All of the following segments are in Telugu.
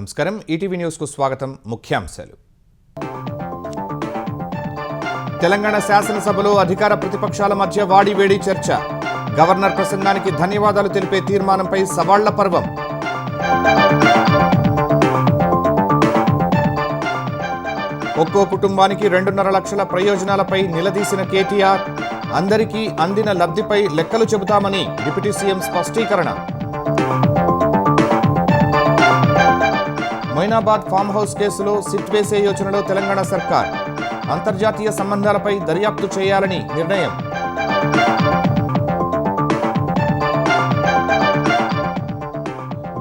నమస్కారం ఈటీవీ న్యూస్ కు స్వాగతం ముఖ్యాంశాలు తెలంగాణ శాసనసభలో అధికార ప్రతిపక్షాల మధ్య వాడివేడి చర్చ గవర్నర్ ప్రసంగానికి ధన్యవాదాలు తెలిపే తీర్మానంపై సవాళ్ల పర్వం ఒక్కో కుటుంబానికి 2.5 లక్షల ప్రయోజనాలపై నిలదీసిన కేటీఆర్ అందరికీ అందిన లబ్ధిపై లెక్కలు చెబుతామని డిప్యూటీ సీఎం స్పష్టీకరణ మొయినాబాద్ ఫామ్ హౌస్ కేసులో సిట్ వేసే యోచనలో తెలంగాణ సర్కార్ అంతర్జాతీయ సంబంధాలపై దర్యాప్తు చేయాలని నిర్ణయం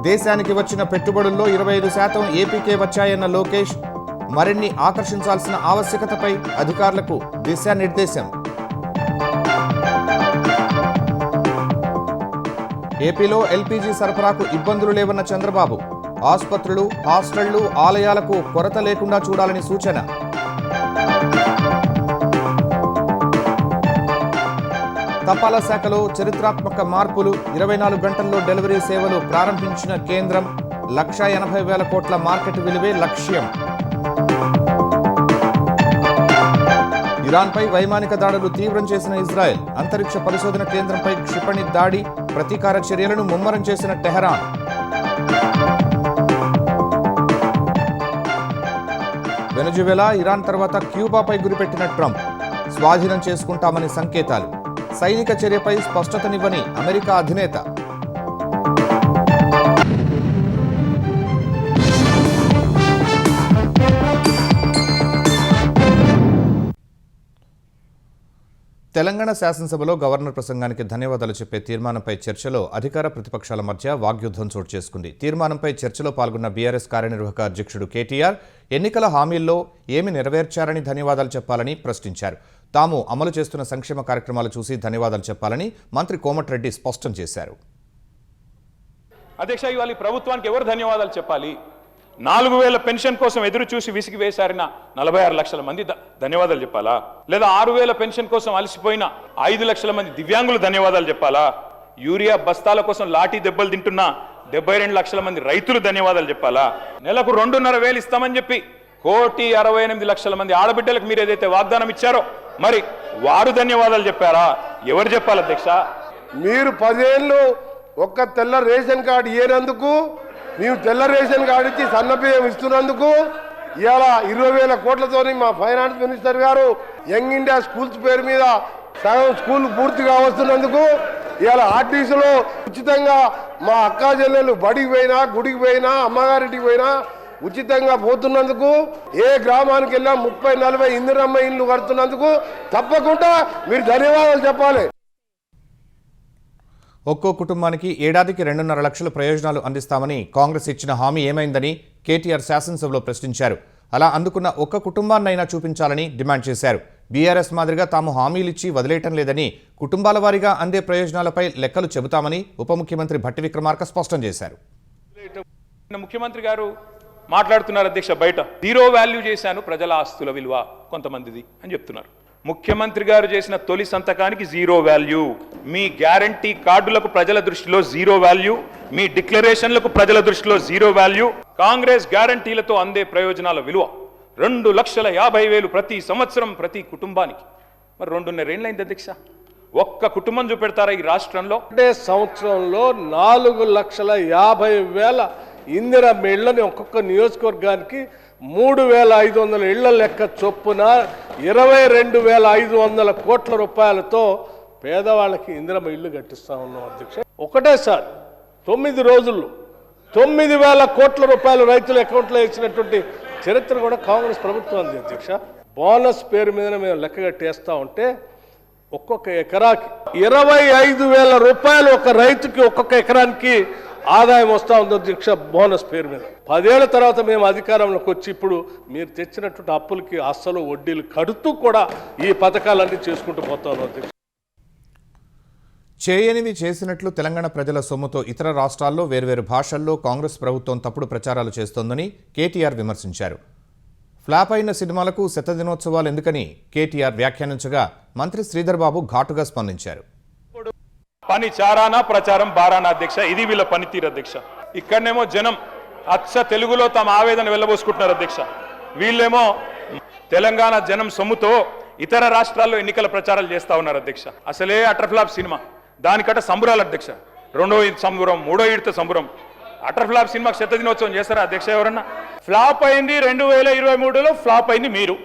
దేశానికి వచ్చిన పెట్టుబడుల్లో 25% ఏపీకే వచ్చాయన్న లోకేష్ మరిన్ని ఆకర్షించాల్సిన ఆవశ్యకతపై అధికారులకు దిశానిర్దేశం ఏపీలో ఎల్పీజీ సరఫరాకు ఇబ్బందులు లేవన్న చంద్రబాబు ఆసుపత్రులు హాస్టళ్లు ఆలయాలకు కొరత లేకుండా చూడాలని సూచన తపాలా శాఖలో చరిత్రాత్మక మార్పులు 24 గంటల్లో డెలివరీ సేవలు ప్రారంభించిన కేంద్రం 1,80,000 కోట్ల మార్కెట్ విలువే లక్ష్యం ఇరాన్పై వైమానిక దాడులు తీవ్రం చేసిన ఇజ్రాయెల్ అంతరిక్ష పరిశోధన కేంద్రంపై క్షిపణి దాడి ప్రతీకార చర్యలను ముమ్మరం చేసిన టెహరాన్ వెనజువెలా ఇరాన్ తర్వాత క్యూబాపై గురిపెట్టిన ట్రంప్ స్వాధీనం చేసుకుంటామని సంకేతాలు సైనిక చర్యపై స్పష్టతనివ్వని అమెరికా అధినేత తెలంగాణ శాసనసభలో గవర్నర్ ప్రసంగానికి ధన్యవాదాలు చెప్పే తీర్మానంపై చర్చలో అధికార ప్రతిపక్షాల మధ్య వాగ్యుద్ధం చోటు చేసుకుంది. తీర్మానంపై చర్చలో పాల్గొన్న బీఆర్ఎస్ కార్యనిర్వాహక అధ్యక్షుడు కేటీఆర్ ఎన్నికల హామీల్లో ఏమి నెరవేర్చారని ధన్యవాదాలు చెప్పాలని ప్రశ్నించారు. తాము అమలు చేస్తున్న సంక్షేమ కార్యక్రమాలు చూసి ధన్యవాదాలు చెప్పాలని మంత్రి కోమటిరెడ్డి స్పష్టం చేశారు. అధ్యక్ష, ఇవాళ ప్రభుత్వానికి ఎవరు ధన్యవాదాలు చెప్పాలి? 4,000 పెన్షన్ కోసం ఎదురు చూసి విసిగి వేశారిన 46 లక్షల మంది ధన్యవాదాలు చెప్పాలా? లేదా 6,000 పెన్షన్ కోసం అలసిపోయిన 5 లక్షల మంది దివ్యాంగులు ధన్యవాదాలు చెప్పాలా? యూరియా బస్తాల కోసం లాఠీ దెబ్బలు తింటున్న 72 లక్షల మంది రైతులు ధన్యవాదాలు చెప్పాలా? నెలకు 2,500,000 ఇస్తామని చెప్పి 1,68,00,000 మంది ఆడబిడ్డలకు మీరు ఏదైతే వాగ్దానం ఇచ్చారో మరి వారు ధన్యవాదాలు చెప్పారా? ఎవరు చెప్పాలి అధ్యక్ష? మీరు 10 ఏళ్ళు ఒక్క తెల్ల రేషన్ కార్డు ఇయ్యేందుకు, మేము తెల్ల రేషన్ కార్డు ఇచ్చి సన్నబియ్యం ఇస్తున్నందుకు ఇవాళ 20,000 కోట్లతో మా ఫైనాన్స్ మినిస్టర్ గారు యంగ్ ఇండియా స్కూల్స్ పేరు మీద సగం స్కూల్ పూర్తిగా వస్తున్నందుకు ఇవాళ ఆర్టీసీలో ఉచితంగా మా అక్కా చెల్లెలు బడికి పోయినా గుడికి పోయినా అమ్మగారింటికి పోయినా ఉచితంగా పోతున్నందుకు, ఏ గ్రామానికి వెళ్ళా 30-40 ఇందిరమ్మ ఇళ్ళు కడుతున్నందుకు తప్పకుండా మీరు ధన్యవాదాలు చెప్పాలి. ఒక్కో కుటుంబానికి ఏడాదికి 2.5 లక్షల ప్రయోజనాలు అందిస్తామని కాంగ్రెస్ ఇచ్చిన హామీ ఏమైందని కేటీఆర్ శాసనసభలో ప్రశ్నించారు. అలా అందుకున్న ఒక్క కుటుంబాన్నైనా చూపించాలని డిమాండ్ చేశారు. బీఆర్ఎస్ మాదిరిగా తాము హామీలిచ్చి వదిలేయటం లేదని, కుటుంబాల వారీగా అందే ప్రయోజనాలపై లెక్కలు చెబుతామని ఉప ముఖ్యమంత్రి భట్టి విక్రమార్క స్పష్టం చేశారు. ముఖ్యమంత్రి గారు మాట్లాడుతున్నారు అధ్యక్ష, బయట జీరో వాల్యూ చేశాను ప్రజల ఆస్తుల విలువ కొంతమందిది అని చెప్తున్నారు. ముఖ్యమంత్రి గారు చేసిన తొలి సంతకానికి జీరో వాల్యూ, మీ గ్యారంటీ కార్డులకు ప్రజల దృష్టిలో జీరో వాల్యూ, మీ డిక్లరేషన్లకు ప్రజల దృష్టిలో జీరో వాల్యూ. కాంగ్రెస్ గ్యారంటీలతో అందే ప్రయోజనాల విలువ 2,50,000 ప్రతి సంవత్సరం ప్రతి కుటుంబానికి. మరి 2.5 ఏళ్ళైంది అధ్యక్ష, ఒక్క కుటుంబం చూపెడతారా ఈ రాష్ట్రంలో? అంటే సంవత్సరంలో 4,50,000 ఇందిరమ్మ ఇళ్లని ఒక్కొక్క నియోజకవర్గానికి 3,500 ఇళ్ల లెక్క చొప్పున 22,500 కోట్ల రూపాయలతో పేదవాళ్ళకి ఇందిరమ్మ ఇల్లు కట్టిస్తా ఉన్నాం అధ్యక్ష. ఒకటేసారి 9 రోజుల్లో 9,000 కోట్ల రూపాయలు రైతుల అకౌంట్లో ఇచ్చినటువంటి చరిత్ర కూడా కాంగ్రెస్ ప్రభుత్వం ఉంది అధ్యక్ష. బోనస్ పేరు మీద మేము లెక్క కట్టేస్తా ఉంటే ఒక్కొక్క ఎకరాకి 25,000 రూపాయలు ఒక రైతుకి ఒక్కొక్క ఎకరానికి ఆదాయం వస్తూ ఉంది అధ్యక్ష, బోనస్ పేరు మీద. 10 ఏళ్ల తర్వాత మేము అధికారంలోకి వచ్చి ఇప్పుడు మీరు తెచ్చినటువంటి అప్పులకి అస్సలు వడ్డీలు కడుతూ కూడా ఈ పథకాలన్నీ చేసుకుంటూ పోతాం అధ్యక్ష. చేయనివి చేసినట్లు తెలంగాణ ప్రజల సొమ్ముతో ఇతర రాష్ట్రాల్లో వేర్వేరు భాషల్లో కాంగ్రెస్ ప్రభుత్వం తప్పుడు ప్రచారాలు చేస్తోందని కేటీఆర్ విమర్శించారు. ఫ్లాప్ అయిన సినిమాలకు శతదినోత్సవాలు ఎందుకని కేటీఆర్ వ్యాఖ్యానించగా మంత్రి శ్రీధర్ బాబు ఘాటుగా స్పందించారు. పని చారానా ప్రచారం బారానా అధ్యక్ష, ఇది వీళ్ళ పనితీరు అధ్యక్ష. ఇక్కడనేమో జనం అచ్చ తెలుగులో తమ ఆవేదన వెళ్ళబోసుకుంటున్నారు అధ్యక్ష. వీళ్ళేమో తెలంగాణ జనం సొమ్ముతో ఇతర రాష్ట్రాల్లో ఎన్నికల ప్రచారాలు చేస్తా ఉన్నారు అధ్యక్ష. అసలే అటర్ఫ్లాప్ సినిమా, దానికట సంబురాలు అధ్యక్ష. రెండో ఈడ్ సంబురం, మూడో ఈడ్తో సంబురం. అటర్ఫ్లాప్ సినిమాకి శత దినోత్సవం చేస్తారా అధ్యక్ష ఎవరన్నా? ఫ్లాప్ అయింది 2023లో, ఫ్లాప్ అయింది మీరు.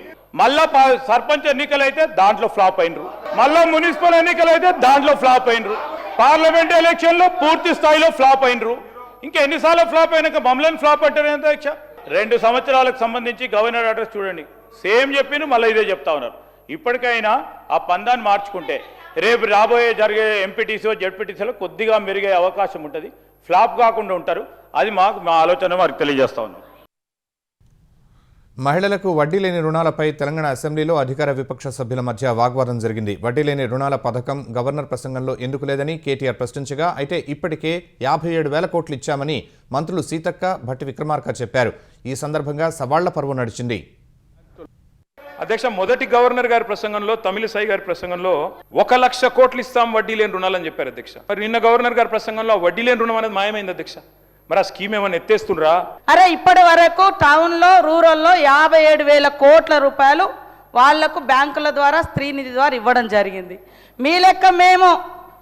మళ్ళా సర్పంచ్ ఎన్నికలు అయితే దాంట్లో ఫ్లాప్ అయినరు, మళ్ళా మున్సిపల్ ఎన్నికలు అయితే దాంట్లో ఫ్లాప్ అయినరు, పార్లమెంట్ ఎలక్షన్లో పూర్తి స్థాయిలో ఫ్లాప్ అయినరు. ఇంకా ఎన్నిసార్లు ఫ్లాప్ అయినాక మమ్మల్ని ఫ్లాప్ అంటారు అధ్యక్ష. 2 సంవత్సరాలకు సంబంధించి గవర్నర్ అడ్రస్ చూడండి, సేమ్ చెప్పిన మళ్ళీ ఇదే చెప్తా ఉన్నారు. ఇప్పటికైనా ఆ పందాన్ని మార్చుకుంటే రేపు రాబోయే జరిగే ఎంపీటీసీఓ జెడ్పీటీసీలో కొద్దిగా మెరుగే అవకాశం ఉంటుంది, ఫ్లాప్ కాకుండా ఉంటారు. అది మా ఆలోచన వారికి తెలియజేస్తా ఉన్నాం. మహిళలకు వడ్డీ లేని రుణాలపై తెలంగాణ అసెంబ్లీలో అధికార విపక్ష సభ్యుల మధ్య వాగ్వాదం జరిగింది. వడ్డీ లేని రుణాల పథకం గవర్నర్ ప్రసంగంలో ఎందుకు లేదని కేటీఆర్ ప్రశ్నించగా, అయితే ఇప్పటికే 57,000 కోట్లు ఇచ్చామని మంత్రులు సీతక్క, భట్టి విక్రమార్క చెప్పారు. ఈ సందర్భంగా సవాళ్ల పర్వం నడిచింది. అధ్యక్ష, మొదటి గవర్నర్ గారి ప్రసంగంలో, తమిళిసై గారి ప్రసంగంలో 1,00,000 కోట్లు ఇస్తాం వడ్డీ లేని రుణాలని చెప్పారు అధ్యక్ష. మరి నిన్న గవర్నర్ గారి ప్రసంగంలో వడ్డీ లేని రుణం అనేది మాయమైంది అధ్యక్ష. మరి ఆ స్కీమ్ ఏమైనా ఎత్తేస్తుండ్రా? అరే ఇప్పటి వరకు టౌన్లో, రూరల్లో 57,000 కోట్ల రూపాయలు వాళ్లకు బ్యాంకుల ద్వారా, స్త్రీనిధి ద్వారా ఇవ్వడం జరిగింది. మీ లెక్క మేము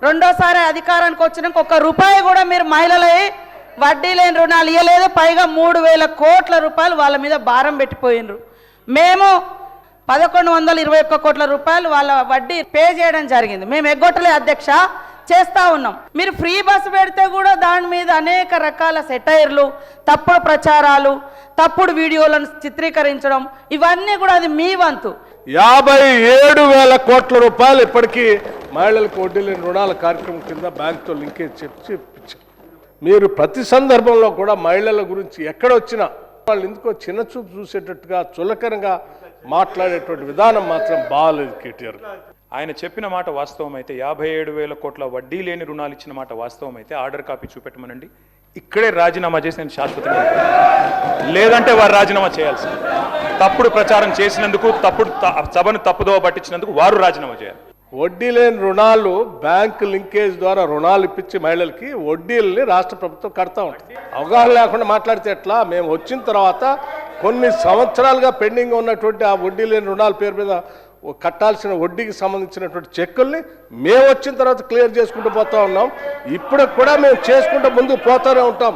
రెండోసారి అధికారానికి వచ్చినాక 1 రూపాయి కూడా మీరు మహిళలై వడ్డీ లేని రుణాలు ఇవ్వలేదు. పైగా 3,000 కోట్ల రూపాయలు వాళ్ళ మీద భారం పెట్టిపోయినరు. మేము 1,121 కోట్ల రూపాయలు వాళ్ళ వడ్డీ పే చేయడం జరిగింది. మేము ఎగ్గొట్టలే అధ్యక్ష, చేస్తూ ఉన్నాం. మీరు ఫ్రీ బస్సు పెడితే కూడా దాని మీద అనేక రకాల సెటైర్లు, తప్పుడు ప్రచారాలు, తప్పుడు వీడియోలను చిత్రీకరించడం, ఇవన్నీ కూడా అది మీ వంతు. 57,000 కోట్ల రూపాయలు ఇప్పటికీ మహిళలకు వడ్డీ లేని రుణాల కార్యక్రమం కింద బ్యాంకుతో లింకేజ్ చెప్పించారు. మీరు ప్రతి సందర్భంలో కూడా మహిళల గురించి ఎక్కడొచ్చినా వాళ్ళు ఎందుకో చిన్న చూపు చూసేటట్టుగా, చులకనగా మాట్లాడేటువంటి విధానం మాత్రం బాగాలేదు కేటీఆర్. ఆయన చెప్పిన మాట వాస్తవం అయితే, 57,000 కోట్ల వడ్డీ లేని రుణాలు ఇచ్చిన మాట వాస్తవం అయితే ఆర్డర్ కాపీ చూపెట్టమనండి. ఇక్కడే రాజీనామా చేసి నేను శాశ్వతంగా, లేదంటే వారు రాజీనామా చేయాల్సి. తప్పుడు ప్రచారం చేసినందుకు, సభను తప్పుదోవ పట్టించినందుకు వారు రాజీనామా చేయాలి. వడ్డీ లేని రుణాలు బ్యాంక్ లింకేజ్ ద్వారా రుణాలు ఇప్పించి మహిళలకి వడ్డీలని రాష్ట్ర ప్రభుత్వం కడతా ఉంటుంది. అవగాహన లేకుండా మాట్లాడితే ఎట్లా? మేము వచ్చిన తర్వాత కొన్ని సంవత్సరాలుగా పెండింగ్ ఉన్నటువంటి ఆ వడ్డీ లేని రుణాల పేరు మీద కట్టాల్సిన వడ్డీకి సంబంధించినటువంటి చెక్కుల్ని మేము వచ్చిన తర్వాత క్లియర్ చేసుకుంటూ పోతా ఉన్నాం. ఇప్పుడు కూడా మేము చేసుకుంటూ ముందుకు పోతూనే ఉంటాం.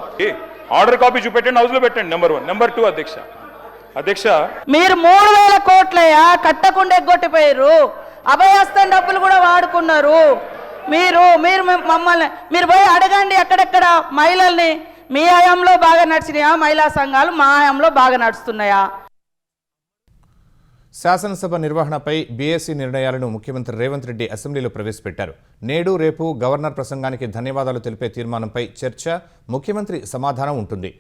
ఆర్డర్ కాపీ చూపెట్టండి, హౌస్లో పెట్టండి. నెంబర్ 1. నెంబర్ 2 అధ్యక్ష, మీరు 3,000 కోట్లయా కట్టకుండా ఎగ్గొట్టిపోయారు. అభయహస్తం డబ్బులు కూడా వాడుకున్నారు. మీరు మమ్మల్ని మీరు పోయి అడగండి ఎక్కడెక్కడ మహిళల్ని. మీ హయాంలో బాగా నడిచినాయా మహిళా సంఘాలు? మా హయాంలో బాగా నడుస్తున్నాయా? శాసనసభ నిర్వహణపై బీఏసీ నిర్ణయాలను ముఖ్యమంత్రి రేవంత్ రెడ్డి అసెంబ్లీలో ప్రవేశపెట్టారు. నేడు, రేపు గవర్నర్ ప్రసంగానికి ధన్యవాదాలు తెలిపే తీర్మానంపై చర్చ, ముఖ్యమంత్రి సమాధానం ఉంటుంది.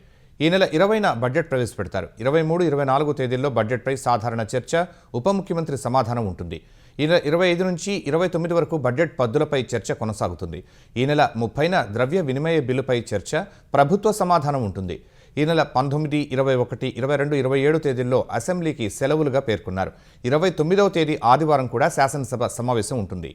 ఈ నెల 20న బడ్జెట్ ప్రవేశపెడతారు. 23, 24 తేదీల్లో బడ్జెట్పై సాధారణ చర్చ, ఉప ముఖ్యమంత్రి సమాధానం ఉంటుంది. ఈ నెల 25 నుంచి 29 వరకు బడ్జెట్ పద్దులపై చర్చ కొనసాగుతుంది. ఈ నెల 30న ద్రవ్య వినిమయ బిల్లుపై చర్చ, ప్రభుత్వ సమాధానం ఉంటుంది. ఈ నెల 19, 21, 22, 27 తేదీల్లో అసెంబ్లీకి సెలవులుగా పేర్కొన్నారు. 29వ తేదీ ఆదివారం కూడా శాసనసభ సమావేశం ఉంటుంది.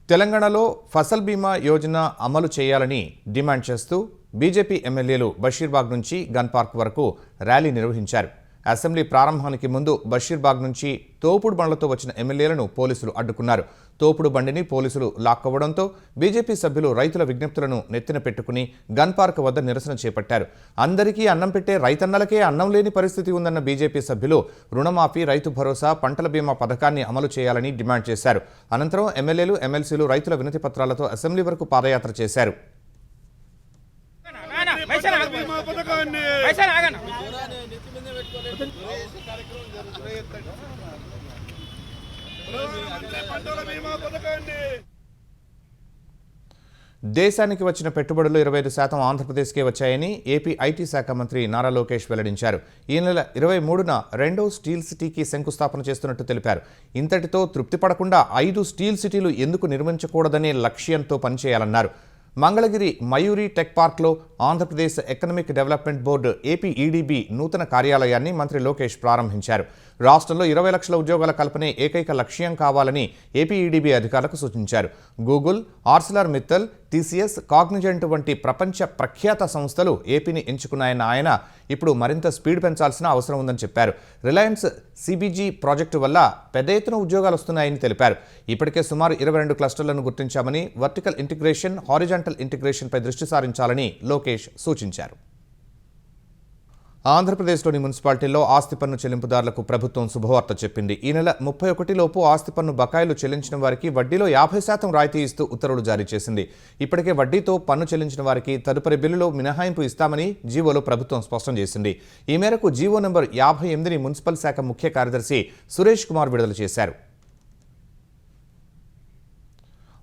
తెలంగాణలో ఫసల్ బీమా యోజన అమలు చేయాలని డిమాండ్ చేస్తూ బీజేపీ ఎమ్మెల్యేలు బషీర్బాగ్ నుంచి గన్ పార్క్ వరకు ర్యాలీ నిర్వహించారు. అసెంబ్లీ ప్రారంభానికి ముందు బషీర్బాగ్ నుంచి తోపుడు బండ్లతో వచ్చిన ఎమ్మెల్యేలను పోలీసులు అడ్డుకున్నారు. తోపుడు బండిని పోలీసులు లాక్కోవడంతో బీజేపీ సభ్యులు రైతుల విజ్ఞప్తులను నెత్తిన పెట్టుకుని గన్ పార్క్ వద్ద నిరసన చేపట్టారు. అందరికీ అన్నం పెట్టే రైతన్నలకే అన్నం లేని పరిస్థితి ఉందన్న బీజేపీ సభ్యులు రుణమాఫీ, రైతు భరోసా, పంటల బీమా పథకాన్ని అమలు చేయాలని డిమాండ్ చేశారు. అనంతరం ఎమ్మెల్యేలు, ఎమ్మెల్సీలు రైతుల వినతి పత్రాలతో అసెంబ్లీ వరకు పాదయాత్ర చేశారు. దేశానికి వచ్చిన పెట్టుబడులు 25% ఆంధ్రప్రదేశ్కే వచ్చాయని ఏపీ ఐటీ శాఖ మంత్రి నారా లోకేష్ వెల్లడించారు. ఈ నెల 23న 2వ స్టీల్ సిటీకి శంకుస్థాపన చేస్తున్నట్టు తెలిపారు. ఇంతటితో తృప్తి పడకుండా 5 స్టీల్ సిటీలు ఎందుకు నిర్మించకూడదనే లక్ష్యంతో పనిచేయాలన్నారు. మంగళగిరి మయూరి టెక్ పార్క్లో ఆంధ్రప్రదేశ్ ఎకనామిక్ డెవలప్మెంట్ బోర్డు ఏపీఈడీబీ నూతన కార్యాలయాన్ని మంత్రి లోకేష్ ప్రారంభించారు. రాష్ట్రంలో 20 లక్షల ఉద్యోగాల కల్పనే ఏకైక లక్ష్యం కావాలని ఏపీఈడీబీ అధికారులకు సూచించారు. Google, Arcelor Mittal, TCS, Cognizant వంటి ప్రపంచ ప్రఖ్యాత సంస్థలు ఏపీని ఎంచుకున్నాయన్న ఆయన ఇప్పుడు మరింత స్పీడ్ పెంచాల్సిన అవసరం ఉందని చెప్పారు. రిలయన్స్ CBG ప్రాజెక్టు వల్ల పెద్ద ఎత్తున ఉద్యోగాలు వస్తున్నాయని తెలిపారు. ఇప్పటికే సుమారు 22 క్లస్టర్లను గుర్తించామని, వర్టికల్ ఇంటిగ్రేషన్, హారిజాంటల్ ఇంటిగ్రేషన్పై దృష్టి సారించాలని లోకేష్ సూచించారు. ఆంధ్రప్రదేశ్లోని మున్సిపాలిటీల్లో ఆస్తి పన్ను చెల్లింపుదారులకు ప్రభుత్వం శుభవార్త చెప్పింది. ఈ నెల 31 లోపు ఆస్తి పన్ను బకాయిలు చెల్లించిన వారికి వడ్డీలో 50% రాయితీ ఇస్తూ ఉత్తర్వులు జారీ చేసింది. ఇప్పటికే వడ్డీతో పన్ను చెల్లించిన వారికి తదుపరి బిల్లులో మినహాయింపు ఇస్తామని జీవోలో ప్రభుత్వం స్పష్టం చేసింది. ఈ మేరకు జీవో నెంబర్ 58ని మున్సిపల్ శాఖ ముఖ్య కార్యదర్శి సురేష్ కుమార్ విడుదల చేశారు.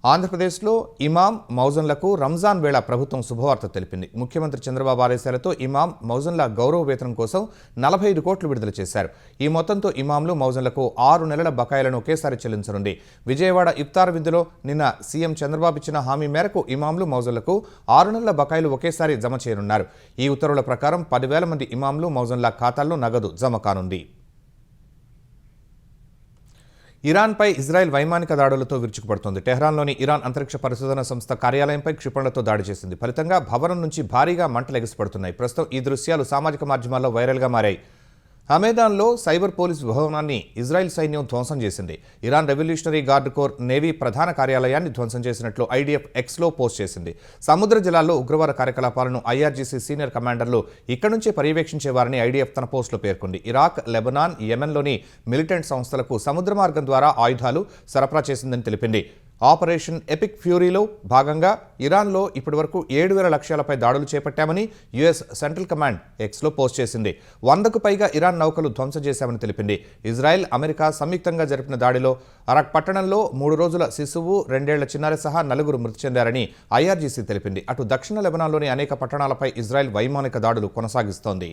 ఆంధ్రప్రదేశ్లో ఇమాం, మౌజన్లకు రంజాన్ వేళ ప్రభుత్వం శుభవార్త తెలిపింది. ముఖ్యమంత్రి చంద్రబాబు ఆదేశాలతో ఇమాం, మౌజన్ల గౌరవ వేతనం కోసం 45 కోట్లు విడుదల చేశారు. ఈ మొత్తంతో ఇమాంలు, మౌజన్లకు 6 నెలల బకాయిలను ఒకేసారి చెల్లించనుంది. విజయవాడ ఇఫ్తార్ విందులో నిన్న సీఎం చంద్రబాబు ఇచ్చిన హామీ మేరకు ఇమాంలు, మౌజన్లకు 6 నెలల బకాయిలు ఒకేసారి జమ చేయనున్నారు. ఈ ఉత్తర్వుల ప్రకారం 10,000 మంది ఇమాంలు, మౌజన్ల ఖాతాల్లో నగదు జమ కానుంది. ఇరాన్పై ఇజ్రాయెల్ వైమానిక దాడులతో విరుచుకుపడుతోంది. టెహ్రాన్లోని ఇరాన్ అంతరిక్ష పరిశోధన సంస్థ కార్యాలయంపై క్షిపణులతో దాడి చేసింది. ఫలితంగా భవనం నుంచి భారీగా మంటలు ఎగిసిపడుతున్నాయి. ప్రస్తుతం ఈ దృశ్యాలు సామాజిక మాధ్యమాల్లో వైరల్గా మారాయి. హమేదాన్లో సైబర్ పోలీస్ భవనాన్ని ఇజ్రాయెల్ సైన్యం ధ్వంసం చేసింది. Iran revolutionary guard corps navy ప్రధాన కార్యాలయాన్ని ధ్వంసం చేసినట్లు IDF Xలో పోస్ట్ చేసింది. సముద్ర జలాల్లో ఉగ్రవాద కార్యకలాపాలను IRGC సీనియర్ కమాండర్లు ఇక్కడి నుంచే పర్యవేక్షించేవారని IDF తన పోస్టులో పేర్కొంది. ఇరాక్, లెబనాన్, యెమెన్లోని మిలిటెంట్ సంస్థలకు సముద్ర మార్గం ద్వారా ఆయుధాలు సరఫరా చేసిందని తెలిపింది. ఆపరేషన్ ఎపిక్ ఫ్యూరీలో భాగంగా ఇరాన్లో ఇప్పటివరకు 7,000 లక్ష్యాలపై దాడులు చేపట్టామని US సెంట్రల్ కమాండ్ Xలో పోస్ట్ చేసింది. 100కు పైగా ఇరాన్ నౌకలు ధ్వంసం చేశామని తెలిపింది. ఇజ్రాయెల్, అమెరికా సంయుక్తంగా జరిపిన దాడిలో అరక్ పట్టణంలో 3 రోజుల శిశువు, 2 ఏళ్ల చిన్నారి సహా 4 మృతి చెందారని IRGC తెలిపింది. అటు దక్షిణ లెబనాన్లోని అనేక పట్టణాలపై ఇజ్రాయెల్ వైమానిక దాడులు కొనసాగిస్తోంది.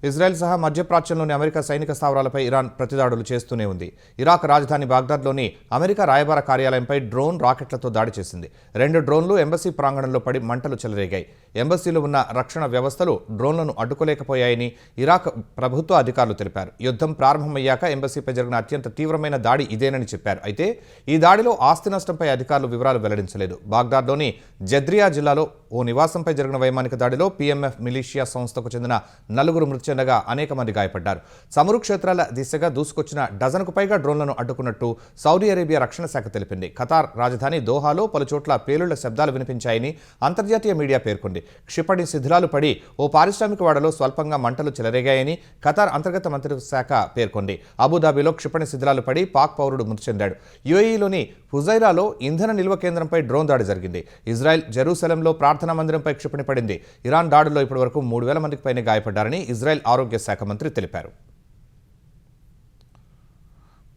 ఇజ్రాయెల్ సహా మధ్యప్రాచ్యంలోని అమెరికా సైనిక స్థావరాలపై ఇరాన్ ప్రతిదాడులు చేస్తూనే ఉంది. ఇరాక్ రాజధాని బాగ్దాద్లోని అమెరికా రాయబార కార్యాలయంపై డ్రోన్, రాకెట్లతో దాడి చేసింది. 2 డ్రోన్లు ఎంబసీ ప్రాంగణంలో పడి మంటలు చెలరేగాయి. ఎంబసీలో ఉన్న రక్షణ వ్యవస్థలు డ్రోన్లను అడ్డుకోలేకపోయాయని ఇరాక్ ప్రభుత్వ అధికారులు తెలిపారు. యుద్ధం ప్రారంభమయ్యాక ఎంబసీపై జరిగిన అత్యంత తీవ్రమైన దాడి ఇదేనని చెప్పారు. అయితే ఈ దాడిలో ఆస్తి నష్టంపై అధికారులు వివరాలు వెల్లడించలేదు. బాగ్దాద్లోని జద్రియా జిల్లాలో ఓ నివాసంపై జరిగిన వైమానిక దాడిలో PMF మిలీషియా సంస్థకు చెందిన 4 మృతి చెందగా అనేక మంది గాయపడ్డారు. చమురు క్షేత్రాల దిశగా దూసుకొచ్చిన డజన్కు పైగా డ్రోన్లను అడ్డుకున్నట్టు సౌదీ అరేబియా రక్షణ శాఖ తెలిపింది. ఖతార్ రాజధాని దోహాలో పలుచోట్ల పేలుళ్ల శబ్దాలు వినిపించాయని అంతర్జాతీయ మీడియా పేర్కొంది. క్షిపణి శిథిలాలు పడి ఓ పారిశ్రామిక వాడలో స్వల్పంగా మంటలు చెలరేగాయని ఖతార్ అంతర్గత మంత్రిత్వ శాఖ పేర్కొంది. అబుదాబిలో క్షిపణి శిథిలాలు పడి పాక్ పౌరుడు మృతి చెందాడు. UAEలోని హుజైరాలో ఇంధన నిల్వ కేంద్రంపై డ్రోన్ దాడి జరిగింది. ఇజ్రాయెల్ జెరూసలంలో ప్రార్థనా మందిరంపై క్షిపణి పడింది. ఇరాన్ దాడుల్లో ఇప్పటివరకు 3,000 మందికి పైన గాయపడ్డారని ఇజ్రాయెల్ ఆరోగ్య శాఖ మంత్రి తెలిపారు.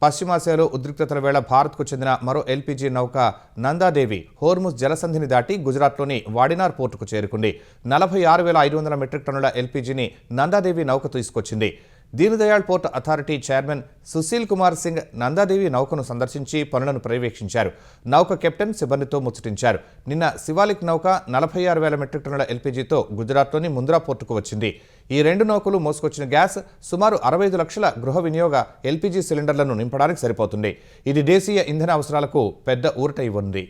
పశ్చిమాసియాలో ఉద్రిక్తతల వేళ భారత్కు చెందిన మరో LPG నౌక నందాదేవి హోర్ముజ్ జలసంధిని దాటి గుజరాత్లోని వాడినార్ పోర్టుకు చేరుకుంది. 46,500 మెట్రిక్ టన్నుల LPGని నందాదేవి నౌక తీసుకొచ్చింది. Deendayal port authority chairman Sushil Kumar Singh Nandadevi నౌకను సందర్శించి పనులను పర్యవేక్షించారు. నౌక కెప్టెన్ సిబ్బందితో ముచ్చటించారు. నిన్న శివాలిక్ నౌక 46,000 మెట్రిక్ టన్నుల LPGతో గుజరాత్లోని ముంద్రా పోర్టుకు వచ్చింది. ఈ 2 నౌకలు మోసుకొచ్చిన గ్యాస్ సుమారు 65 లక్షల గృహ వినియోగ LPG సిలిండర్లను నింపడానికి సరిపోతుంది. ఇది దేశీయ ఇంధన అవసరాలకు పెద్ద ఊరట ఇవ్వనుంది.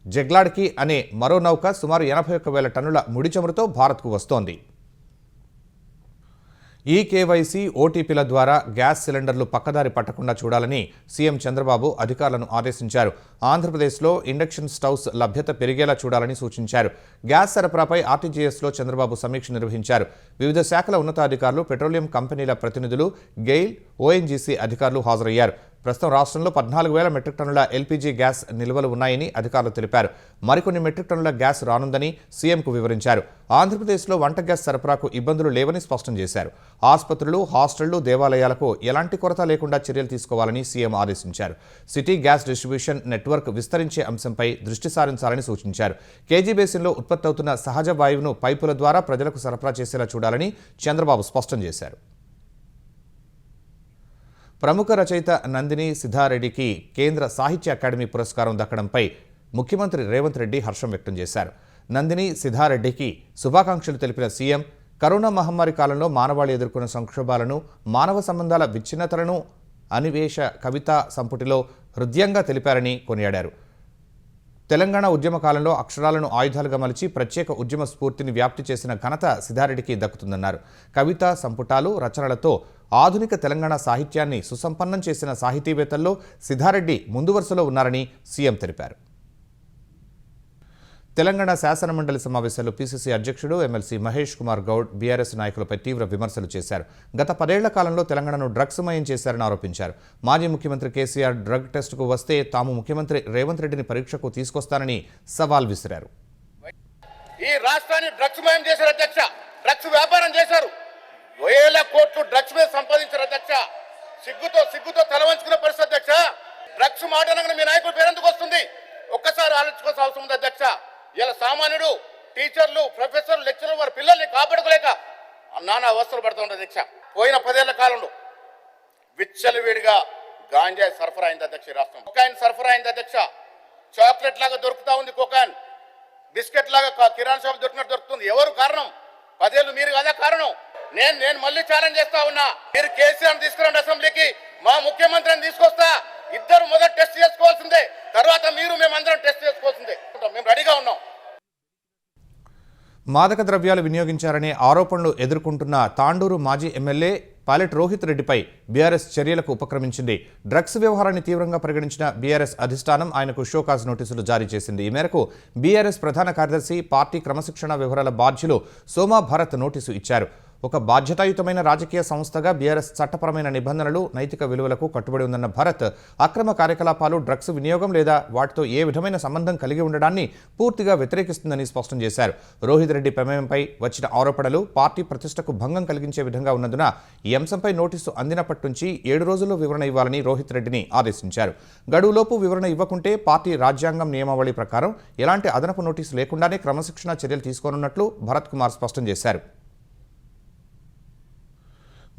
జగ్లాడ్కి అనే మరో నౌక సుమారు 81,000 టన్నుల ముడి చమురుతో భారత్కు వస్తోంది. KYC, OTPల ద్వారా గ్యాస్ సిలిండర్లు పక్కదారి పట్టకుండా చూడాలని సీఎం చంద్రబాబు అధికారులను ఆదేశించారు. ఆంధ్రప్రదేశ్లో ఇండక్షన్ స్టవ్స్ లభ్యత పెరిగేలా చూడాలని సూచించారు. గ్యాస్ సరఫరాపై RTGSలో చంద్రబాబు సమీక్ష నిర్వహించారు. వివిధ శాఖల ఉన్నతాధికారులు, పెట్రోలియం కంపెనీల ప్రతినిధులు, గెయిల్, ONGC అధికారులు హాజరయ్యారు. ప్రస్తుతం రాష్ట్రంలో 14,000 మెట్రిక్ టన్నుల LPG గ్యాస్ నిల్వలు ఉన్నాయని అధికారులు తెలిపారు. మరికొన్ని మెట్రిక్ టన్నుల గ్యాస్ రానుందని సీఎంకు వివరించారు. ఆంధ్రప్రదేశ్లో వంట గ్యాస్ సరఫరాకు ఇబ్బందులు లేవని స్పష్టం చేశారు. ఆసుపత్రులు, హాస్టళ్లు, దేవాలయాలకు ఎలాంటి కొరత లేకుండా చర్యలు తీసుకోవాలని సీఎం ఆదేశించారు. సిటీ గ్యాస్ డిస్ట్రిబ్యూషన్ నెట్వర్క్ విస్తరించే అంశంపై దృష్టి సారించాలని సూచించారు. కేజీ బేసిన్లో ఉత్పత్తి అవుతున్న సహజ వాయువును పైపుల ద్వారా ప్రజలకు సరఫరా చేసేలా చూడాలని చంద్రబాబు స్పష్టం చేశారు. ప్రముఖ రచయిత నందిని సిద్ధారెడ్డికి కేంద్ర సాహిత్య అకాడమీ పురస్కారం దక్కడంపై ముఖ్యమంత్రి రేవంత్ రెడ్డి హర్షం వ్యక్తం చేశారు. నందిని సిద్ధారెడ్డికి శుభాకాంక్షలు తెలిపిన సీఎం కరోనా మహమ్మారి కాలంలో మానవాళి ఎదుర్కొన్న సంక్షోభాలను, మానవ సంబంధాల విచ్ఛిన్నతలను అనివేశ కవితా సంపుటిలో హృదయంగా తెలిపారని కొనియాడారు. తెలంగాణ ఉద్యమ కాలంలో అక్షరాలను ఆయుధాలుగా మలిచి ప్రత్యేక ఉద్యమ స్ఫూర్తిని వ్యాప్తి చేసిన ఘనత సిద్ధారెడ్డికి దక్కుతుందన్నారు. కవిత సంపుటాలు రచనలతో ఆధునిక తెలంగాణ సాహిత్యాన్ని సుసంపన్నం చేసిన సాహితీవేత్తల్లో సిద్ధారెడ్డి ముందు వరుసలో ఉన్నారని సీఎం తెలిపారు. తెలంగాణ శాసనమండలి సమావేశాల్లో పీసీసీ అధ్యక్షుడు ఎమ్మెల్సీ మహేష్ కుమార్ గౌడ్ బీఆర్ఎస్ నాయకులపై తీవ్ర విమర్శలు చేశారు. గత 10 ఏళ్ల కాలంలో తెలంగాణను డ్రగ్స్ మయం చేశారని ఆరోపించారు. మాజీ ముఖ్యమంత్రి కేసీఆర్ డ్రగ్ టెస్టుకు వస్తే తాము ముఖ్యమంత్రి రేవంత్ రెడ్డిని పరీక్షకు తీసుకొస్తానని సవాల్ విసిరారు. ఈ రాష్ట్రాన్ని డ్రగ్స్ మయం చేశారు అధ్యక్ష. డ్రగ్స్ వ్యాపారం చేశారు. వేల కోట్లు డ్రగ్స్ మీద సంపాదించారు అధ్యక్ష. సిగ్గుతో తలవంచుకున్న పరిస్థితి అధ్యక్ష. డ్రగ్స్ మాట అనగానే మీ నాయకుల పేరు ఎందుకు వస్తుంది? ఒక్కసారి ఆలోచించుకోవాల్సిన అవసరం ఉంది అధ్యక్ష. ఇలా సామాన్యుడు, టీచర్లు, ప్రొఫెసర్లు, లెక్చరర్లు వారి పిల్లల్ని కాపాడుకోలేక నానా అవస్థలు పడుతూ ఉంటుంది అధ్యక్ష. పోయిన 10 ఏళ్ల కాలంలో విచ్చలవిడిగా గాంజా సరఫరా అయింది అధ్యక్ష. రాష్ట్రం కొకాయిన్ సరఫరా అయింది అధ్యక్ష. చాక్లెట్ లాగా దొరుకుతా ఉంది కొకాయిన్, బిస్కెట్ లాగా కిరాణా షాప్ దొరికినట్టు దొరుకుతుంది. ఎవరు కారణం? 10 ఏళ్ళు మీరు కదా కారణం. నేను మళ్ళీ ఛాలెంజ్ చేస్తా ఉన్నా. మీరు కేసీఆర్ తీసుకురండి అసెంబ్లీకి, మా ముఖ్యమంత్రిని తీసుకొస్తా. ఇద్దరు మొదట టెస్ట్ చేసుకోవాల్సిందే, తర్వాత మీరు మేమందరం టెస్ట్ చేసుకోవాల్సిందే. మేము రెడీగా ఉన్నాం. మాదక ద్రవ్యాలు వినియోగించారనే ఆరోపణలు ఎదుర్కొంటున్న తాండూరు మాజీ ఎమ్మెల్యే పైలట్ రోహిత్ రెడ్డిపై బీఆర్ఎస్ చర్యలకు ఉపక్రమించింది. డ్రగ్స్ వ్యవహారాన్ని తీవ్రంగా పరిగణించిన బీఆర్ఎస్ అధిష్టానం ఆయనకు షోకాజ్ నోటీసులు జారీ చేసింది. ఈ మేరకు బీఆర్ఎస్ ప్రధాన కార్యదర్శి, పార్టీ క్రమశిక్షణ వ్యవహారాల బాధ్యులు సోమా భారత్ నోటీసు ఇచ్చారు. ఒక బాధ్యతాయుతమైన రాజకీయ సంస్థగా బీఆర్ఎస్ చట్టపరమైన నిబంధనలు, నైతిక విలువలకు కట్టుబడి ఉందన్న భరత్, అక్రమ కార్యకలాపాలు, డ్రగ్స్ వినియోగం లేదా వాటితో ఏ విధమైన సంబంధం కలిగి ఉండడాన్ని పూర్తిగా వ్యతిరేకిస్తుందని స్పష్టం చేశారు. రోహిత్ రెడ్డి ప్రమేయంపై వచ్చిన ఆరోపణలు పార్టీ ప్రతిష్టకు భంగం కలిగించే విధంగా ఉన్నందున ఈ అంశంపై నోటీసు అందినప్పటి నుంచి 7 రోజుల్లో వివరణ ఇవ్వాలని రోహిత్ రెడ్డిని ఆదేశించారు. గడువులోపు వివరణ ఇవ్వకుంటే పార్టీ రాజ్యాంగం నియమావళి ప్రకారం ఎలాంటి అదనపు నోటీసు లేకుండానే క్రమశిక్షణ చర్యలు తీసుకోనున్నట్లు భరత్ కుమార్ స్పష్టం చేశారు.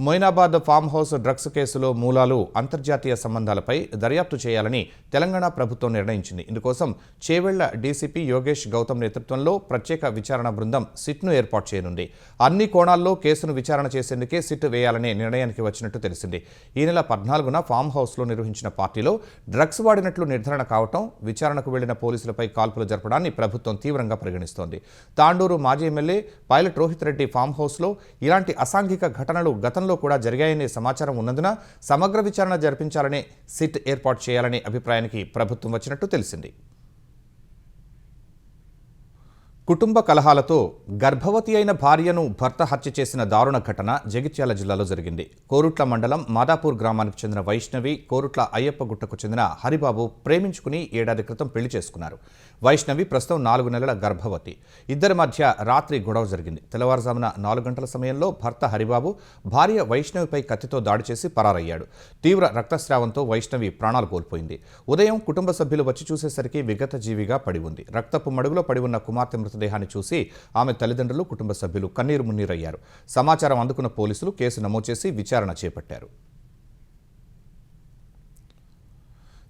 మొయినాబాద్ ఫామ్ హౌస్ డ్రగ్స్ కేసులో మూలాలు, అంతర్జాతీయ సంబంధాలపై దర్యాప్తు చేయాలని తెలంగాణ ప్రభుత్వం నిర్ణయించింది. ఇందుకోసం చేవెళ్ల డీసీపీ యోగేష్ గౌతమ్ నేతృత్వంలో ప్రత్యేక విచారణ బృందం సిట్ను ఏర్పాటు చేయనుంది. అన్ని కోణాల్లో కేసును విచారణ చేసేందుకే సిట్ వేయాలనే నిర్ణయానికి వచ్చినట్టు తెలిసింది. ఈ నెల 14న ఫామ్ హౌస్లో నిర్వహించిన పార్టీలో డ్రగ్స్ వాడినట్లు నిర్ధారణ కావటం, విచారణకు వెళ్లిన పోలీసులపై కాల్పులు జరపడాన్ని ప్రభుత్వం తీవ్రంగా పరిగణిస్తోంది. తాండూరు మాజీ ఎమ్మెల్యే పైలట్ రోహిత్ రెడ్డి ఫామ్ హౌస్లో ఇలాంటి అసాంఘిక ఘటనలు గతంలో కూడా జరిగాయనే సమాచారం ఉన్నందున సమగ్ర విచారణ జరిపించాలనే సిట్ ఏర్పాటు చేయాలనే అభిప్రాయానికి ప్రభుత్వం వచ్చినట్టు తెలిసింది. కుటుంబ కలహాలతో గర్భవతి అయిన భార్యను భర్త హత్య చేసిన దారుణ ఘటన జగిత్యాల జిల్లాలో జరిగింది. కోరుట్ల మండలం మాదాపూర్ గ్రామానికి చెందిన వైష్ణవి, కోరుట్ల అయ్యప్ప గుట్టకు చెందిన హరిబాబు ప్రేమించుకుని 1 ఏడాది క్రితం పెళ్లి చేసుకున్నారు. వైష్ణవి ప్రస్తుతం 4 నెలల గర్భవతి. ఇద్దరి మధ్య రాత్రి గొడవ జరిగింది. తెల్లవారుజామున 4 గంటల సమయంలో భర్త హరిబాబు భార్య వైష్ణవిపై కత్తితో దాడి చేసి పరారయ్యాడు. తీవ్ర రక్తస్రావంతో వైష్ణవి ప్రాణాలు కోల్పోయింది. ఉదయం కుటుంబ సభ్యులు వచ్చి చూసేసరికి విగత జీవిగా పడి ఉంది. రక్తపు మడుగులో పడి ఉన్న కుమార్తె మృతదేహాన్ని చూసి ఆమె తల్లిదండ్రులు, కుటుంబ సభ్యులు కన్నీరు మున్నీరయ్యారు. సమాచారం అందుకున్న పోలీసులు కేసు నమోదు చేసి విచారణ చేపట్టారు.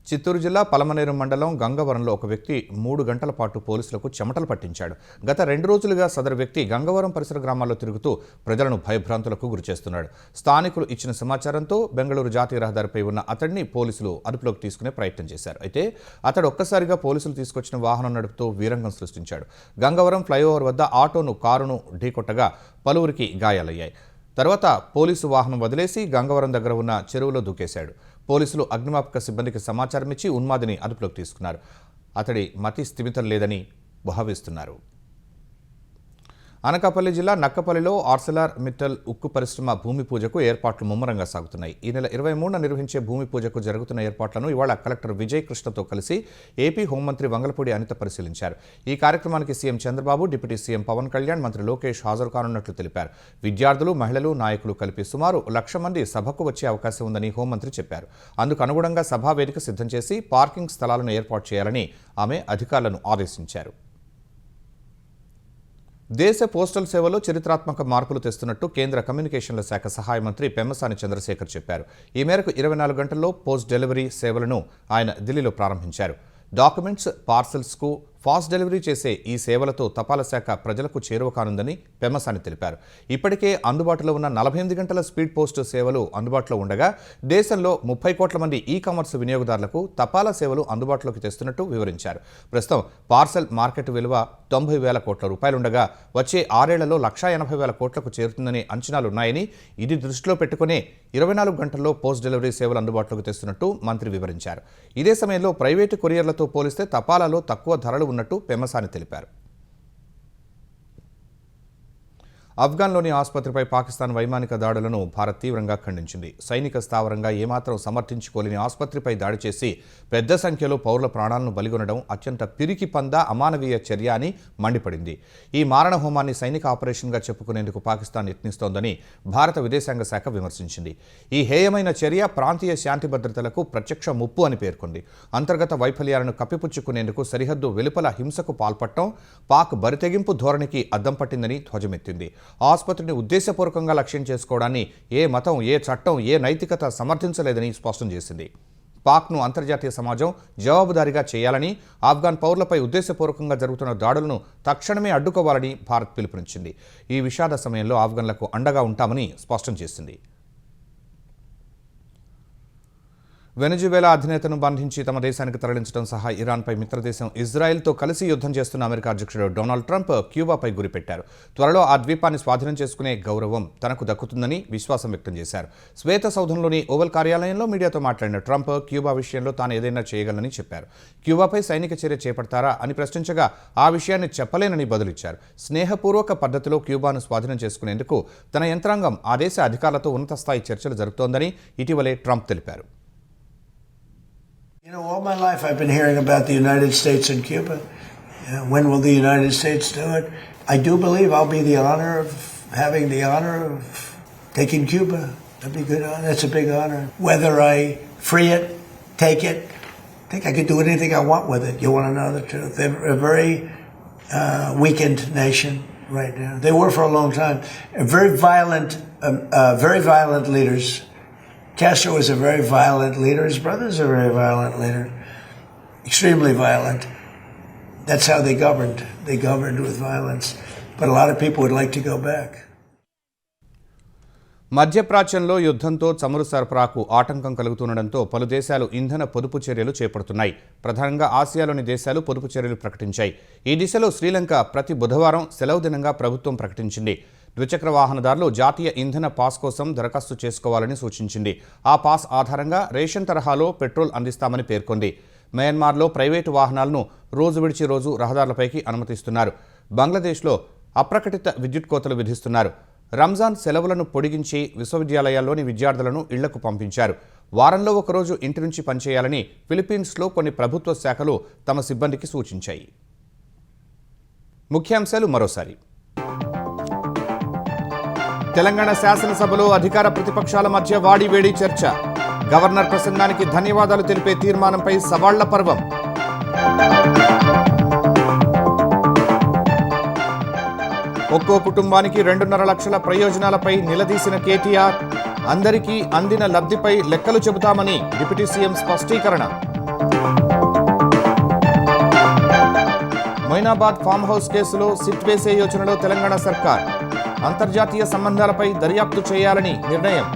చిత్తూరు జిల్లా పలమనేరు మండలం గంగవరంలో ఒక వ్యక్తి 3 గంటల పాటు పోలీసులకు చెమటలు పట్టించాడు. గత 2 రోజులుగా సదరు వ్యక్తి గంగవరం పరిసర గ్రామాల్లో తిరుగుతూ ప్రజలను భయభ్రాంతులకు గురిచేస్తున్నాడు. స్థానికులు ఇచ్చిన సమాచారంతో బెంగళూరు జాతీయ రహదారిపై ఉన్న అతడిని పోలీసులు అదుపులోకి తీసుకునే ప్రయత్నం చేశారు. అయితే అతడు ఒక్కసారిగా పోలీసులు తీసుకొచ్చిన వాహనం నడుపుతూ వీరంగం సృష్టించాడు. గంగవరం ఫ్లైఓవర్ వద్ద కారును ఢీకొట్టగా పలువురికి గాయాలయ్యాయి. తర్వాత పోలీసు వాహనం వదిలేసి గంగవరం దగ్గర ఉన్న చెరువులో దూకేశాడు. పోలీసులు అగ్నిమాపక సిబ్బందికి సమాచారం ఇచ్చి ఉన్మాదిని అదుపులోకి తీసుకున్నారు. అతడి మతి స్థిమితం లేదని భావిస్తున్నారు. అనకాపల్లి జిల్లా నక్కపల్లిలో ఆర్సెలర్ మిట్టల్ ఉక్కు పరిశ్రమ భూమి పూజకు ఏర్పాట్లు ముమ్మరంగా సాగుతున్నాయి. ఈ నెల 23న నిర్వహించే భూమి పూజకు జరుగుతున్న ఏర్పాట్లను ఇవాళ కలెక్టర్ విజయ్ కృష్ణతో కలిసి ఏపీ హోంమంత్రి వంగలపూడి అనిత పరిశీలించారు. ఈ కార్యక్రమానికి CM Chandrababu, deputy CM Pawan Kalyan, మంత్రి లోకేష్ హాజరు కానున్నట్లు తెలిపారు. విద్యార్థులు, మహిళలు, నాయకులు కలిపి సుమారు 1,00,000 మంది సభకు వచ్చే అవకాశం ఉందని హోంమంత్రి చెప్పారు. అందుకు అనుగుణంగా సభా వేదిక సిద్ధం చేసి పార్కింగ్ స్థలాలను ఏర్పాటు చేయాలని ఆమె అధికారులను ఆదేశించారు. దేశ పోస్టల్ సేవలో చరిత్రాత్మక మార్పులు తెస్తున్నట్టు కేంద్ర కమ్యూనికేషన్ల శాఖ సహాయ మంత్రి పెమ్మసాని చంద్రశేఖర్ చెప్పారు. ఈ మేరకు 24 గంటల్లో పోస్ట్ డెలివరీ సేవలను ఆయన ఢిల్లీలో ప్రారంభించారు. డాక్యుమెంట్స్, పార్సల్స్కు ఫాస్ట్ డెలివరీ చేసే ఈ సేవలతో తపాలా శాఖ ప్రజలకు చేరువ కానుందని పెమ్మసాని తెలిపారు. ఇప్పటికే అందుబాటులో ఉన్న 48 గంటల స్పీడ్ పోస్ట్ సేవలు అందుబాటులో ఉండగా దేశంలో 30 కోట్ల మంది ఈ-కామర్స్ వినియోగదారులకు తపాలా సేవలు అందుబాటులోకి తెస్తున్నట్టు వివరించారు. ప్రస్తుతం పార్సల్ మార్కెట్ విలువ 90,000 కోట్ల రూపాయలుండగా వచ్చే 6 ఏళ్లలో 180,000 కోట్లకు చేరుతుందని అంచనాలున్నాయని, ఇది దృష్టిలో పెట్టుకునే 24 గంటల్లో పోస్ట్ డెలివరీ సేవలు అందుబాటులోకి తెస్తున్నట్టు మంత్రి వివరించారు. ఇదే సమయంలో ప్రైవేటు కొరియర్లతో పోలిస్తే తపాలాలో తక్కువ ధరలు ఉన్నట్టు పెమ్మసాని తెలిపారు. ఆఫ్ఘన్లోని ఆసుపత్రిపై పాకిస్తాన్ వైమానిక దాడులను భారత్ తీవ్రంగా ఖండించింది. సైనిక స్థావరంగా ఏమాత్రం సమర్థించుకోలేని ఆసుపత్రిపై దాడి చేసి పెద్ద సంఖ్యలో పౌరుల ప్రాణాలను బలిగొనడం అత్యంత పిరికి పంద అమానవీయ చర్య అని మండిపడింది. ఈ మారణ హోమాన్ని సైనిక ఆపరేషన్గా చెప్పుకునేందుకు పాకిస్తాన్ యత్నిస్తోందని భారత విదేశాంగ శాఖ విమర్శించింది. ఈ హేయమైన చర్య ప్రాంతీయ శాంతి భద్రతలకు ప్రత్యక్ష ముప్పు అని పేర్కొంది. అంతర్గత వైఫల్యాలను కప్పిపుచ్చుకునేందుకు సరిహద్దు వెలుపల హింసకు పాల్పడటం పాక్ బరితెగింపు ధోరణికి అద్దం పట్టిందని ధ్వజమెత్తింది. ఆసుపత్రిని ఉద్దేశపూర్వకంగా లక్ష్యం చేసుకోవడాన్ని ఏ మతం, ఏ చట్టం, ఏ నైతికత సమర్థించలేదని స్పష్టం చేసింది. పాక్ను అంతర్జాతీయ సమాజం జవాబుదారీగా చేయాలని, ఆఫ్ఘాన్ పౌరులపై ఉద్దేశపూర్వకంగా జరుగుతున్న దాడులను తక్షణమే అడ్డుకోవాలని భారత్ పిలుపునిచ్చింది. ఈ విషాద సమయంలో ఆఫ్ఘన్లకు అండగా ఉంటామని స్పష్టం చేసింది. వెనజువేలా అధినేతను బంధించి తమ దేశానికి తరలించడం సహా ఇరాన్పై మిత్రదేశం ఇజ్రాయెల్తో కలిసి యుద్ధం చేస్తున్న అమెరికా అధ్యక్షుడు డొనాల్డ్ ట్రంప్ క్యూబాపై గురిపెట్టారు. త్వరలో ఆ ద్వీపాన్ని స్వాధీనం చేసుకునే గౌరవం తనకు దక్కుతుందని విశ్వాసం వ్యక్తం చేశారు. శ్వేత సౌధంలోని ఓవల్ కార్యాలయంలో మీడియాతో మాట్లాడిన ట్రంప్ క్యూబా విషయంలో తాను ఏదైనా చేయగలనని చెప్పారు. క్యూబాపై సైనిక చర్య చేపడతారా అని ప్రశ్నించగా ఆ విషయాన్ని చెప్పలేనని బదులిచ్చారు. స్నేహపూర్వక పద్ధతిలో క్యూబాను స్వాధీనం చేసుకునేందుకు తన యంత్రాంగం ఆ దేశ అధికారులతో ఉన్నత స్థాయి చర్చలు జరుపుతోందని ఇటీవలే ట్రంప్ తెలిపారు. You know, all my life I've been hearing about the United States and Cuba. When will the United States do it? I do believe I'll be having the honor of taking Cuba. That'd be good. That's a big honor. Whether I free it, take it, I think I could do anything I want with it. You want to know the truth? They're a very weakened nation right now. They were for a long time. Very violent leaders. Castro was a very violent leader. His brother's a very violent leader. Extremely violent. That's how they governed. They governed with violence. But a lot of people would like to go back. మధ్యప్రాచ్యంలో యుద్ధంతో చమురు సరఫరాకు ఆటంకం కలుగుతుండటంతో పలు దేశాలు ఇంధన పొదుపు చర్యలు చేపడుతున్నాయి. ప్రధానంగా ఆసియాలోని దేశాలు పొదుపు చర్యలు ప్రకటించాయి. ఈ దిశలో శ్రీలంక ప్రతి బుధవారం సెలవు దినంగా ప్రభుత్వం ప్రకటించింది. ద్విచక్ర వాహనదారులు జాతీయ ఇంధన పాస్ కోసం దరఖాస్తు చేసుకోవాలని సూచించింది. ఆ పాస్ ఆధారంగా రేషన్ తరహాలో పెట్రోల్ అందిస్తామని పేర్కొంది. మయన్మార్లో ప్రైవేటు వాహనాలను రోజు విడిచి రోజు రహదారులపైకి అనుమతిస్తున్నారు. బంగ్లాదేశ్లో అప్రకటిత విద్యుత్ కోతలు విధిస్తున్నారు. రంజాన్ సెలవులను పొడిగించి విశ్వవిద్యాలయాల్లోని విద్యార్థులను ఇళ్లకు పంపించారు. వారంలో ఒకరోజు ఇంటి నుంచి పనిచేయాలని ఫిలిప్పీన్స్లో కొన్ని ప్రభుత్వ శాఖలు తమ సిబ్బందికి సూచించాయి. ముఖ్యాంశాలు మరోసారి. తెలంగాణ శాసనసభలో అధికార ప్రతిపక్షాల మధ్య వాడివేడి చర్చ. గవర్నర్ ప్రసంగానికి ధన్యవాదాలు తెలిపే తీర్మానంపై సవాళ్ల పర్వం. ఒక్కో కుటుంబానికి 2.5 లక్షల ప్రయోజనాలపై నిలదీసిన కేటీఆర్. అందరికీ అందిన లబ్ధిపై లెక్కలు చెబుతామని డిప్యూటీ సీఎం స్పష్టీకరణ. మొయినాబాద్ ఫామ్ హౌస్ కేసులో సిట్ వేసే యోచనలో తెలంగాణ సర్కార్. అంతర్జాతీయ సంబంధాలపై దర్యాప్తు చేయాలని నిర్ణయం.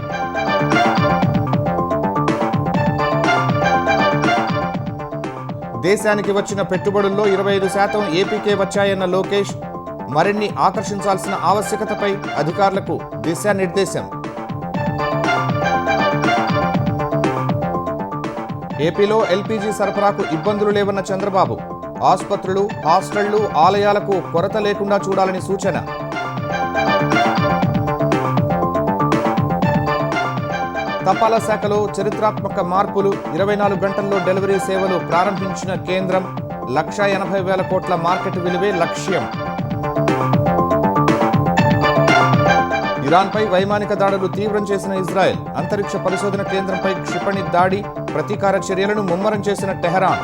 దేశానికి వచ్చిన పెట్టుబడుల్లో 25% ఏపీకే వచ్చాయన్న లోకేష్. మరిన్ని ఆకర్షించాల్సిన ఆవశ్యకతపై అధికారులకు దిశానిర్దేశం. ఏపీలో ఎల్పీజీ సరఫరాకు ఇబ్బందులు లేవన్న చంద్రబాబు. ఆసుపత్రులు, హాస్టళ్లు, ఆలయాలకు కొరత లేకుండా చూడాలని సూచన. తపాలా శాఖలో చరిత్రాత్మక మార్పులు. 24 గంటల్లో డెలివరీ సేవలు ప్రారంభించిన కేంద్రం. 180,000 కోట్ల మార్కెట్ విలువే లక్ష్యం. ఇరాన్పై వైమానిక దాడులు తీవ్రం చేసిన ఇజ్రాయెల్. అంతరిక్ష పరిశోధన కేంద్రంపై క్షిపణి దాడి. ప్రతీకార చర్యలను ముమ్మరం చేసిన టెహరాన్.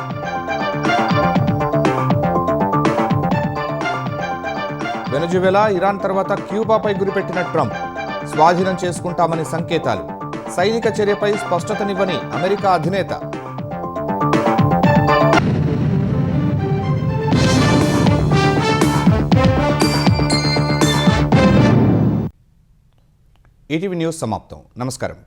వెనజువెలా, ఇరాన్ తర్వాత క్యూబాపై గురిపెట్టిన ట్రంప్. స్వాధీనం చేసుకుంటామని సంకేతాలు. సైనిక చర్యపై స్పష్టతనివ్వని అమెరికా అధినేత. ఈటీవీ న్యూస్ సమాప్తం. నమస్కారం.